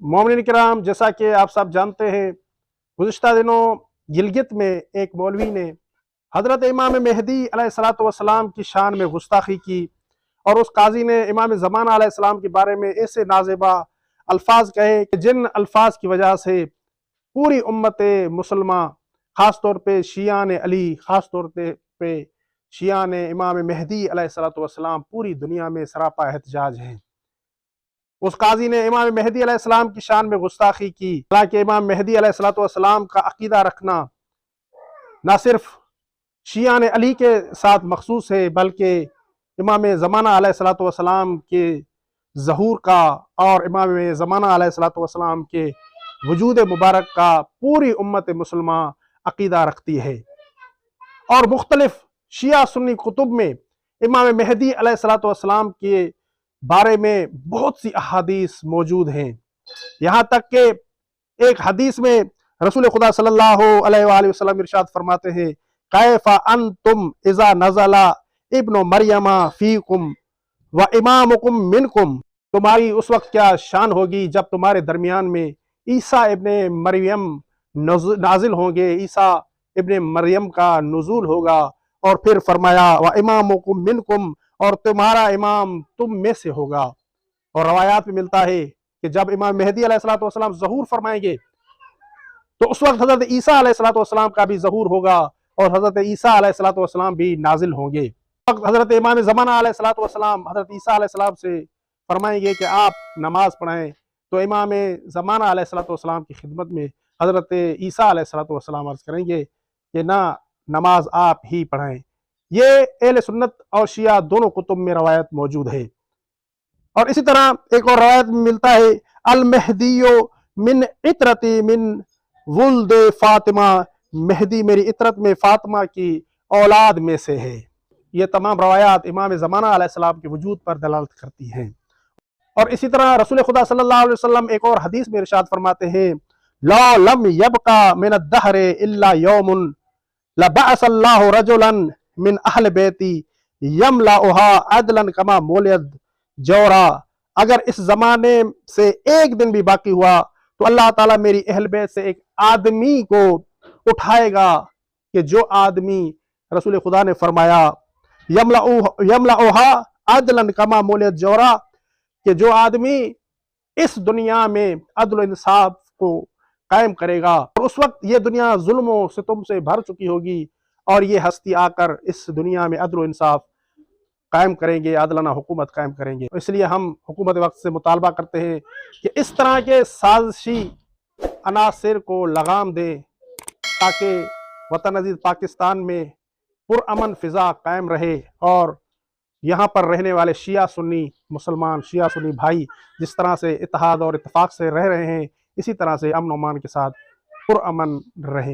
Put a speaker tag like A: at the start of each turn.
A: मोमिन किराम, जैसा कि आप सब जानते हैं, गुज़िश्ता दिनों गिलगित में एक मौलवी ने हज़रत इमाम मेहदी अलैहिस्सलातु वस्सलाम की शान में गुस्ताखी की और उस काजी ने इमाम ज़माना अलैहिस्सलाम के बारे में ऐसे नाज़ेबा अल्फाज कहे कि जिन अल्फाज की वजह से पूरी उम्मत मुसलमान, ख़ास तौर पे शियान अली, ख़ास तौर पे शियान इमाम मेहदी अलैहिस्सलातु वस्सलाम पूरी दुनिया में सरापा एहतजाज हैं। उस काजी ने इमाम मेहदी अलैहिस्सलाम की शान में गुस्ताखी की। हालांकि इमाम मेहदी अलैहिस्सलातु वस्सलाम का अकीदा रखना न सिर्फ शियान अली के साथ मखसूस है, बल्कि इमाम ज़माना अलैहिस्सलातु वस्सलाम के ज़हूर का और इमाम ज़माना अलैहिस्सलातु वस्सलाम के वजूद मुबारक का पूरी उम्मत मुसलमान अकीदा रखती है। और मुख्तलिफ शिया सुन्नी कुतुब में इमाम मेहदी अलैहिस्सलातु वस्सलाम के बारे में बहुत सी अहादीस मौजूद हैं। यहाँ तक कि एक हदीस में रसूल खुदा सल्लल्लाहु अलैहि वसल्लम इरशाद फरमाते हैं, कैफा अंतुम इज़ा नज़ला इब्नु मरियमा फीकुम व इमामुकुम मिनकुम। तुम्हारी उस वक्त क्या शान होगी जब तुम्हारे दरमियान में ईसा इब्ने मरियम नाजिल होंगे, ईसा इब्ने मरियम का नुज़ूल होगा। और फिर फरमाया व इमामुकुम मिनकुम, और तुम्हारा इमाम तुम में से होगा। और रवायात में मिलता है कि जब इमाम मेहदी अलैहिस्सलातु वस्सलाम ज़हूर फरमाएंगे तो उस वक्त हज़रत ईसा अलैहिस्सलातु वस्सलाम का भी ज़हूर होगा और हज़रत ईसा अलैहिस्सलातु वस्सलाम भी नाजिल होंगे। हज़रत इमाम ज़माना अलैहिस्सलातु वस्सलाम हज़रत ईसा अलैहिस्सलाम से फरमाएंगे कि आप नमाज पढ़ें, तो इमाम ज़माना अलैहिस्सलातु वस्सलाम की खिदमत में हज़रत ईसा अलैहिस्सलातु वस्सलाम अर्ज़ करेंगे कि ना, नमाज आप ही पढ़ें। ये अहले सुन्नत और शिया दोनों कुतुब में रवायत मौजूद है। और इसी तरह एक और रवायत में मिलता है, अल मेहदियो मिन इतरती मिन वुल्द फातिमा, मेहदी मेरी इतरत में फातिमा की औलाद में से है। ये तमाम रवायात इमाम ज़माना अलैहिस्सलाम के वजूद पर दलालत करती हैं। और इसी तरह रसूल खुदा सल्लल्लाहु अलैहि वसल्लम एक और हदीस में इरशाद फरमाते हैं, ला लम यबका मिन अद-दहर इल्ला यौमुन लबअसल्लाहु रजुलन मिन अहल बैती यमलाउहा अदलन कमा मोलियद जौरा। अगर इस जमाने से एक दिन भी बाकी हुआ तो अल्लाह ताला मेरी अहल बैत से एक आदमी को उठाएगा कि जो आदमी, रसूल खुदा ने फरमाया यमलाउहा अदलन कमा मोलियद जौरा, कि जो आदमी इस दुनिया में अदल इंसाफ को कायम करेगा। और उस वक्त ये दुनिया जुल्मों से तुमसे भर चुकी होगी और ये हस्ती आकर इस दुनिया में अदल इंसाफ कायम करेंगे, आदलाना हुकूमत कायम करेंगे। इसलिए हम हुकूमत वक्त से मुतालबा करते हैं कि इस तरह के साजिशी अनासिर को लगाम दें ताकि वतन अजीज पाकिस्तान में पुरअमन फ़िज़ा कायम रहे और यहाँ पर रहने वाले शिया सुन्नी मुसलमान, शिया सुन्नी भाई जिस तरह से इत्तेहाद और इत्तेफाक से रह रहे हैं, इसी तरह से अमन और अमान के साथ पुरअमन रहें।